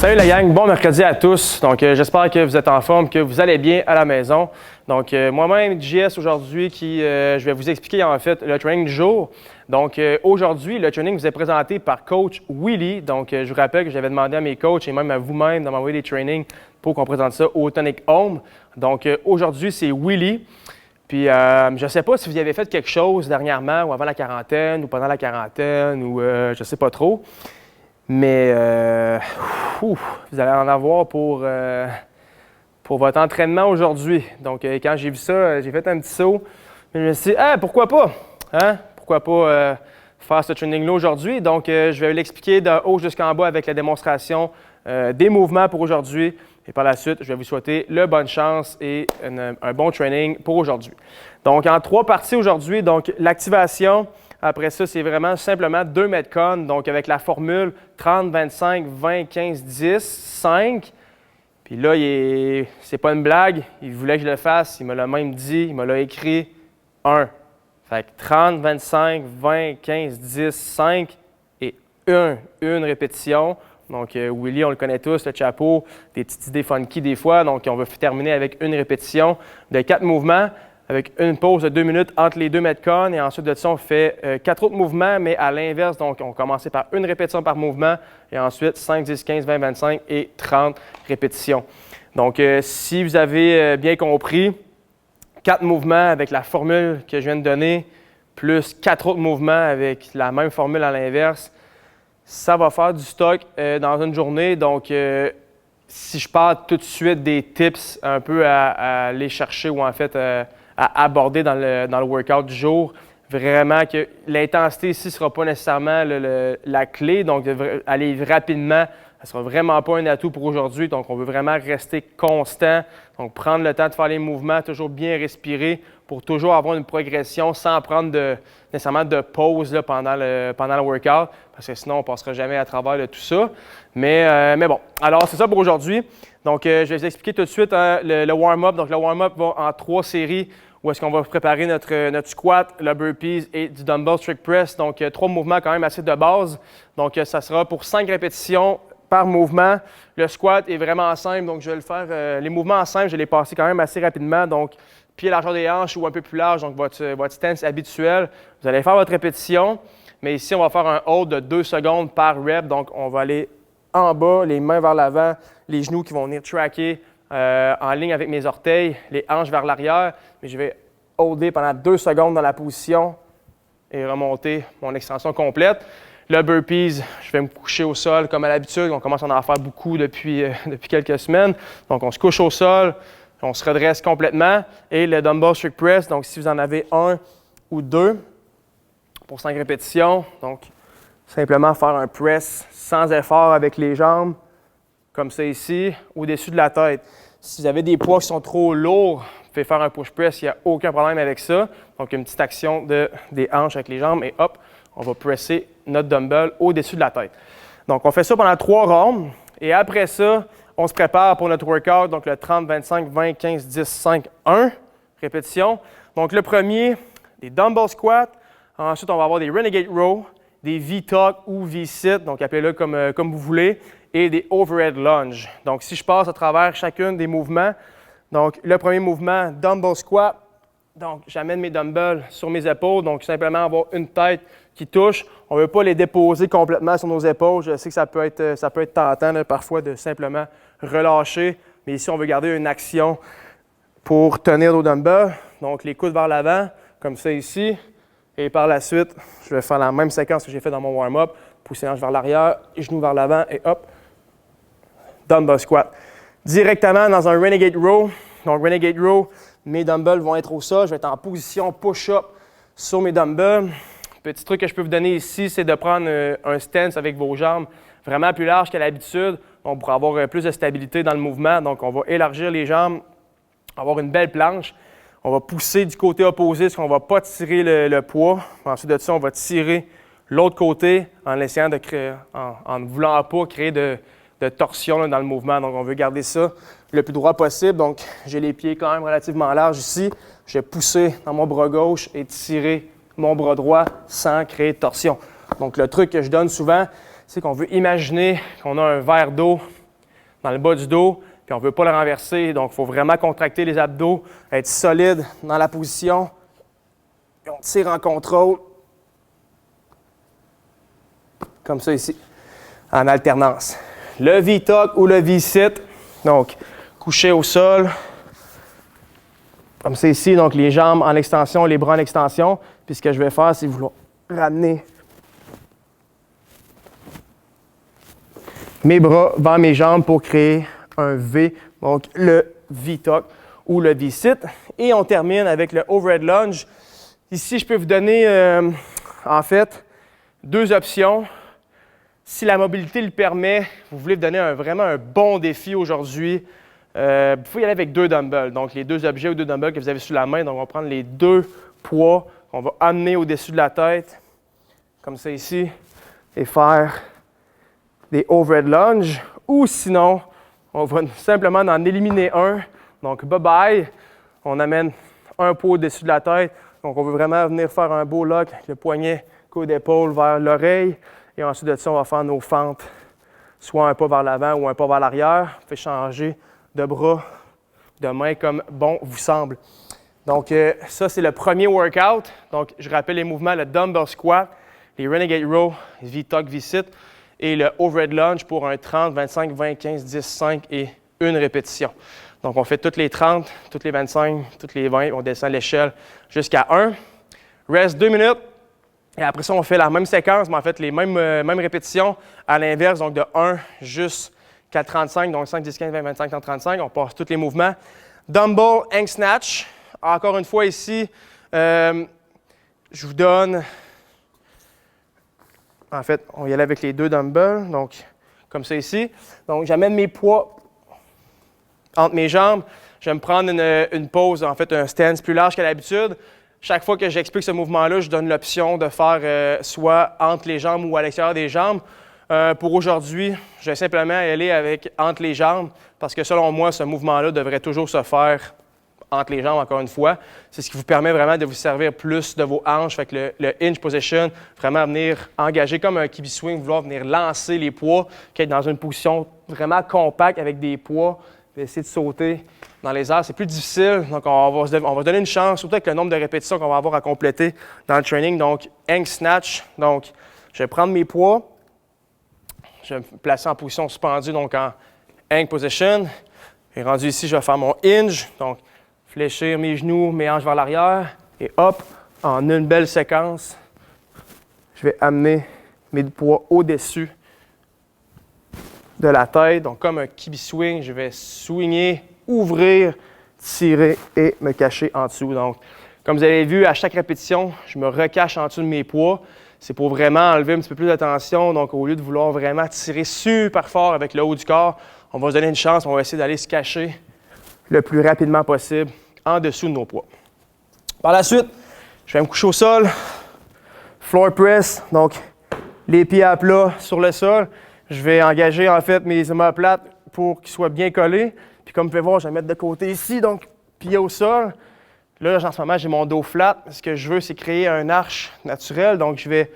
Salut la gang, bon mercredi à tous. Donc j'espère que vous êtes en forme, que vous allez bien à la maison. Donc moi-même, JS aujourd'hui, je vais vous expliquer en fait le training du jour. Donc aujourd'hui, le training vous est présenté par coach Willy. Donc je vous rappelle que j'avais demandé à mes coachs et même à vous-même de m'envoyer des trainings pour qu'on présente ça au Tonic Home. Donc aujourd'hui, c'est Willy. Puis je ne sais pas si vous avez fait quelque chose dernièrement ou avant la quarantaine ou pendant la quarantaine ou je ne sais pas trop. Mais vous allez en avoir pour votre entraînement aujourd'hui. Donc, quand j'ai vu ça, j'ai fait un petit saut. Je me suis dit, pourquoi pas? Hein? Pourquoi pas faire ce training-là aujourd'hui? Donc, je vais l'expliquer de haut jusqu'en bas avec la démonstration des mouvements pour aujourd'hui. Et par la suite, je vais vous souhaiter la bonne chance et un bon training pour aujourd'hui. Donc, en 3 parties aujourd'hui, donc l'activation. Après ça, c'est vraiment simplement 2 Metcon, donc avec la formule 30, 25, 20, 15, 10, 5. Puis là, c'est pas une blague, il voulait que je le fasse, il me l'a même dit, il me l'a écrit 1. Fait que 30, 25, 20, 15, 10, 5 et une répétition. Donc, Willy, on le connaît tous, le chapeau, des petites idées funky des fois. Donc, on va terminer avec une répétition de 4 mouvements, avec une pause de 2 minutes entre les 2 Metcon. Et ensuite de ça, on fait 4 autres mouvements, mais à l'inverse. Donc, on commençait par une répétition par mouvement et ensuite 5, 10, 15, 20, 25 et 30 répétitions. Donc, si vous avez bien compris, 4 mouvements avec la formule que je viens de donner, plus 4 autres mouvements avec la même formule à l'inverse, ça va faire du stock dans une journée. Donc, si je parle tout de suite des tips un peu à aller chercher ou en fait à aborder dans le workout du jour, vraiment que l'intensité ici ne sera pas nécessairement la clé. Donc, aller rapidement, ça ne sera vraiment pas un atout pour aujourd'hui. Donc, on veut vraiment rester constant. Donc, prendre le temps de faire les mouvements, toujours bien respirer pour toujours avoir une progression sans prendre nécessairement de pause là, pendant le workout, parce que sinon, on ne passera jamais à travers de tout ça. Mais bon, alors c'est ça pour aujourd'hui. Donc, je vais vous expliquer tout de suite le warm-up. Donc, le warm-up va en 3 séries où est-ce qu'on va préparer notre squat, le burpees et du dumbbell strict press. Donc, 3 mouvements quand même assez de base. Donc, ça sera pour 5 répétitions par mouvement. Le squat est vraiment simple, donc je vais le faire. Les mouvements simples, je vais les passer quand même assez rapidement. Donc, pied largeur des hanches ou un peu plus large, donc votre stance habituel. Vous allez faire votre répétition, mais ici, on va faire un hold de 2 secondes par rep. Donc, on va aller en bas, les mains vers l'avant, les genoux qui vont venir tracker en ligne avec mes orteils, les hanches vers l'arrière. Mais je vais holder pendant 2 secondes dans la position et remonter mon extension complète. Le burpees, je vais me coucher au sol comme à l'habitude. On commence à en faire beaucoup depuis quelques semaines. Donc, on se couche au sol, on se redresse complètement. Et le dumbbell strict press, donc si vous en avez 1 ou 2 pour 5 répétitions, donc simplement faire un press sans effort avec les jambes, comme ça ici, au-dessus de la tête. Si vous avez des poids qui sont trop lourds, vous pouvez faire un push press, il n'y a aucun problème avec ça. Donc, une petite action des hanches avec les jambes et hop, on va presser notre dumbbell au-dessus de la tête. Donc, on fait ça pendant 3 rounds et après ça, on se prépare pour notre workout, donc le 30, 25, 20, 15, 10, 5, 1 répétition. Donc, le premier, des dumbbell squats. Ensuite, on va avoir des renegade row, des V-tuck ou V-sit, donc appelez-le comme vous voulez, et des overhead lunge. Donc, si je passe à travers chacune des mouvements, donc le premier mouvement, dumbbell squat. Donc, j'amène mes dumbbells sur mes épaules, donc simplement avoir une tête qui touche. On ne veut pas les déposer complètement sur nos épaules. Je sais que ça peut être tentant là, parfois de simplement relâcher, mais ici, on veut garder une action pour tenir nos dumbbells. Donc, les coudes vers l'avant, comme ça ici. Et par la suite, je vais faire la même séquence que j'ai fait dans mon warm-up. Pousser les hanches vers l'arrière, genoux vers l'avant et hop, dumbbell squat. Directement dans un renegade row. Donc, renegade row, mes dumbbells vont être au sol. Je vais être en position push-up sur mes dumbbells. Petit truc que je peux vous donner ici, c'est de prendre un stance avec vos jambes vraiment plus large qu'à l'habitude. On pourra avoir plus de stabilité dans le mouvement. Donc, on va élargir les jambes, avoir une belle planche. On va pousser du côté opposé, parce qu'on ne va pas tirer le poids. Ensuite de ça, on va tirer l'autre côté en essayant de créer, en ne voulant pas créer de torsion là, dans le mouvement. Donc, on veut garder ça le plus droit possible. Donc, j'ai les pieds quand même relativement larges ici. Je vais pousser dans mon bras gauche et tirer mon bras droit sans créer de torsion. Donc, le truc que je donne souvent, c'est qu'on veut imaginer qu'on a un verre d'eau dans le bas du dos, puis on ne veut pas le renverser. Donc, il faut vraiment contracter les abdos, être solide dans la position. Puis on tire en contrôle, comme ça ici, en alternance. Le V-tuck ou le V-sit, donc couché au sol, comme ça ici, donc les jambes en extension, les bras en extension. Puis ce que je vais faire, c'est vouloir ramener mes bras vers mes jambes pour créer un V, donc le V-tuck ou le V-sit. Et on termine avec le overhead lunge. Ici, je peux vous donner, en fait, deux options. Si la mobilité le permet, vous voulez vous donner vraiment un bon défi aujourd'hui, il faut y aller avec 2 dumbbells. Donc, les 2 objets ou 2 dumbbells que vous avez sous la main. Donc, on va prendre les 2 poids qu'on va amener au-dessus de la tête, comme ça ici, et faire des overhead lunges. Ou sinon, on va simplement en éliminer un. Donc, bye-bye. On amène un poids au-dessus de la tête. Donc, on veut vraiment venir faire un beau lock avec le poignet, coude d'épaule vers l'oreille. Et ensuite de ça, on va faire nos fentes, soit un pas vers l'avant ou un pas vers l'arrière. On fait changer de bras, de main comme bon vous semble. Donc, ça, c'est le premier workout. Donc, je rappelle les mouvements, le dumbbell squat, les renegade row, V-tuck, V-sit et le overhead lunge pour un 30, 25, 20, 15, 10, 5 et une répétition. Donc, on fait toutes les 30, toutes les 25, toutes les 20, on descend l'échelle jusqu'à 1. Reste 2 minutes. Et après ça, on fait la même séquence, mais en fait, les mêmes répétitions à l'inverse, donc de 1 jusqu'à 35, donc 5, 10, 15, 20, 25, 30, 35. On passe tous les mouvements. Dumbbell, hang snatch. Encore une fois ici, je vous donne... En fait, on y allait avec les 2 dumbbells, donc comme ça ici. Donc, j'amène mes poids entre mes jambes. Je vais me prendre une pause, en fait, un stance plus large qu'à l'habitude. Chaque fois que j'explique ce mouvement-là, je donne l'option de faire soit entre les jambes ou à l'extérieur des jambes. Pour aujourd'hui, je vais simplement aller avec entre les jambes parce que selon moi, ce mouvement-là devrait toujours se faire entre les jambes, encore une fois. C'est ce qui vous permet vraiment de vous servir plus de vos hanches. Fait que le hinge position, vraiment venir engager comme un kibi swing, vouloir venir lancer les poids, être dans une position vraiment compacte avec des poids, puis essayer de sauter dans les airs. C'est plus difficile, donc on va se donner une chance, surtout avec le nombre de répétitions qu'on va avoir à compléter dans le training. Donc, hang snatch. Donc, je vais prendre mes poids, je vais me placer en position suspendue, donc en hang position. Et rendu ici, je vais faire mon hinge. Donc, fléchir mes genoux, mes hanches vers l'arrière. Et hop, en une belle séquence, je vais amener mes poids au-dessus de la tête. Donc, comme un kibi swing, je vais swinger, ouvrir, tirer et me cacher en dessous. Donc, comme vous avez vu, à chaque répétition, je me recache en dessous de mes poids. C'est pour vraiment enlever un petit peu plus de tension. Donc, au lieu de vouloir vraiment tirer super fort avec le haut du corps, on va se donner une chance. On va essayer d'aller se cacher le plus rapidement possible en dessous de nos poids. Par la suite, je vais me coucher au sol. Floor press, donc les pieds à plat sur le sol. Je vais engager en fait mes omoplates pour qu'ils soient bien collés. Puis comme vous pouvez voir, je vais mettre de côté ici, donc pied au sol. Là, en ce moment, j'ai mon dos flat. Ce que je veux, c'est créer un arche naturel. Donc, je vais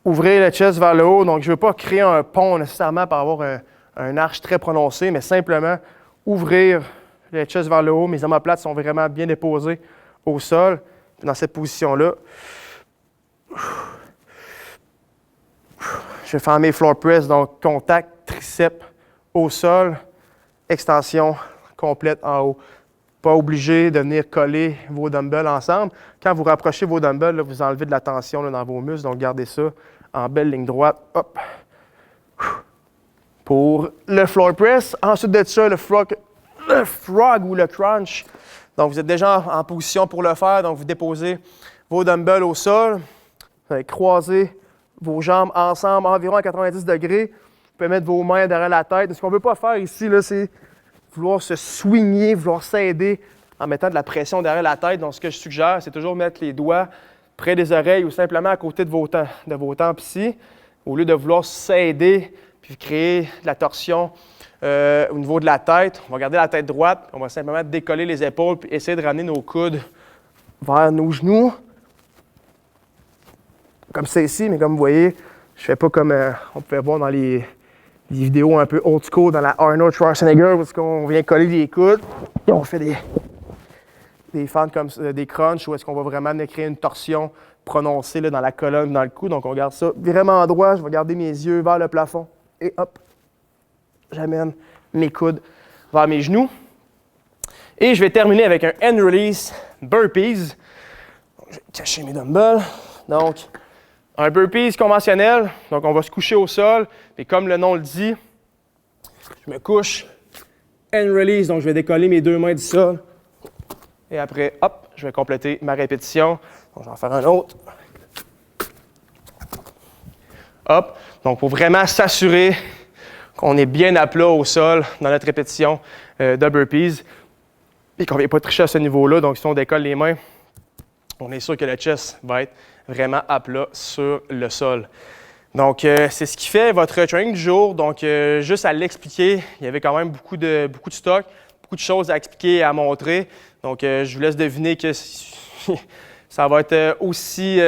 ouvrir le chest vers le haut. Donc, je ne veux pas créer un pont nécessairement par avoir un arche très prononcé, mais simplement ouvrir le chest vers le haut. Mes omoplates sont vraiment bien déposées au sol. Puis dans cette position-là, je vais faire mes floor press, donc contact, triceps au sol, extension complète en haut. Pas obligé de venir coller vos dumbbells ensemble. Quand vous rapprochez vos dumbbells, là, vous enlevez de la tension là, dans vos muscles, donc gardez ça en belle ligne droite. Hop. Pour le floor press. Ensuite de ça, le frog ou le crunch. Donc, vous êtes déjà en position pour le faire. Donc, vous déposez vos dumbbells au sol. Vous allez croiser vos jambes ensemble environ à 90 degrés. Vous pouvez mettre vos mains derrière la tête. Ce qu'on ne veut pas faire ici, là, c'est vouloir se swinguer, vouloir s'aider en mettant de la pression derrière la tête. Donc, ce que je suggère, c'est toujours mettre les doigts près des oreilles ou simplement à côté de vos tempes ici, au lieu de vouloir s'aider puis créer de la torsion au niveau de la tête. On va garder la tête droite, on va simplement décoller les épaules puis essayer de ramener nos coudes vers nos genoux. Comme ça ici, mais comme vous voyez, je ne fais pas comme on peut voir dans les des vidéos un peu old school dans la Arnold Schwarzenegger où on vient coller les coudes et on fait des fentes comme ça, des crunchs où est-ce qu'on va vraiment créer une torsion prononcée là, dans la colonne, dans le cou. Donc on garde ça vraiment droit, je vais garder mes yeux vers le plafond et hop, j'amène mes coudes vers mes genoux. Et je vais terminer avec un hand release burpees. Je vais cacher mes dumbbells. Donc, un burpees conventionnel. Donc, on va se coucher au sol. Et comme le nom le dit, je me couche, hand release. Donc, je vais décoller mes deux mains du sol. Et après, hop, je vais compléter ma répétition. Donc, je vais en faire un autre. Hop. Donc, pour vraiment s'assurer qu'on est bien à plat au sol dans notre répétition de burpees et qu'on ne vient pas tricher à ce niveau-là. Donc, si on décolle les mains, on est sûr que le chest va être vraiment à plat sur le sol. Donc, c'est ce qui fait votre training du jour. Donc, juste à l'expliquer, il y avait quand même beaucoup de stock, beaucoup de choses à expliquer et à montrer. Donc, je vous laisse deviner que ça va être aussi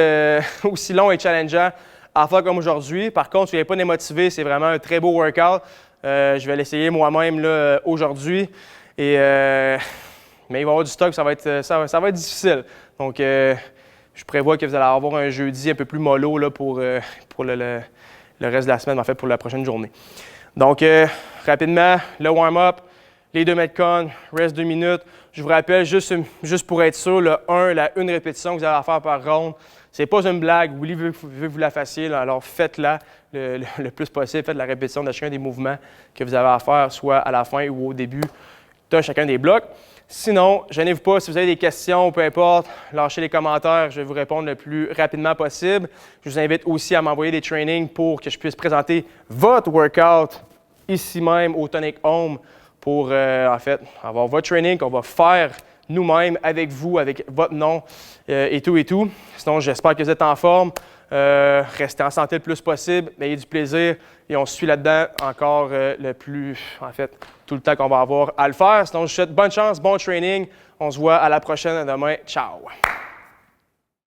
long et challengeant à faire comme aujourd'hui. Par contre, si vous n'êtes pas démotivé, c'est vraiment un très beau workout. Je vais l'essayer moi-même aujourd'hui. Mais il va y avoir du stock, ça va être difficile. Donc, je prévois que vous allez avoir un jeudi un peu plus mollo là, pour le reste de la semaine, en fait, pour la prochaine journée. Donc, rapidement, le warm-up, les 2 metcons, reste 2 minutes. Je vous rappelle, juste pour être sûr, une répétition que vous allez faire par ronde. Ce n'est pas une blague. Willy veut que vous la fassiez, là, alors faites-la le plus possible. Faites la répétition de chacun des mouvements que vous avez à faire, soit à la fin ou au début de chacun des blocs. Sinon, gênez-vous pas, si vous avez des questions, peu importe, lâchez les commentaires, je vais vous répondre le plus rapidement possible. Je vous invite aussi à m'envoyer des trainings pour que je puisse présenter votre workout ici même au Tonic Home pour, en fait, avoir votre training qu'on va faire nous-mêmes avec vous, avec votre nom et tout. Sinon, j'espère que vous êtes en forme. Restez en santé le plus possible, ayez du plaisir et on suit là-dedans encore tout le temps qu'on va avoir à le faire. Sinon, je vous souhaite bonne chance, bon training. On se voit à la prochaine demain. Ciao!